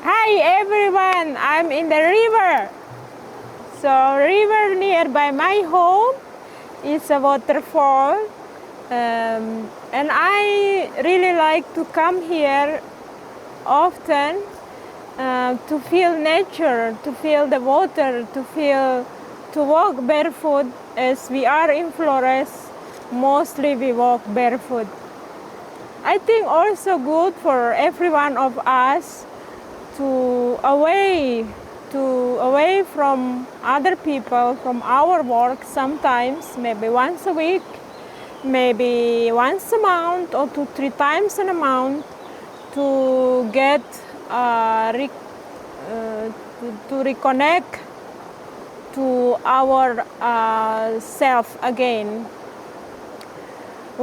Hi everyone, I'm in the river. So river nearby my home is a waterfall, and I really like to come here often to feel nature, to feel the water, to walk barefoot. As we are in Flores, mostly we walk barefoot. I think also good for every one of us to away from other people, from our work sometimes, maybe once a week, maybe once a month or 2-3 times in a month, to get to reconnect to our self again,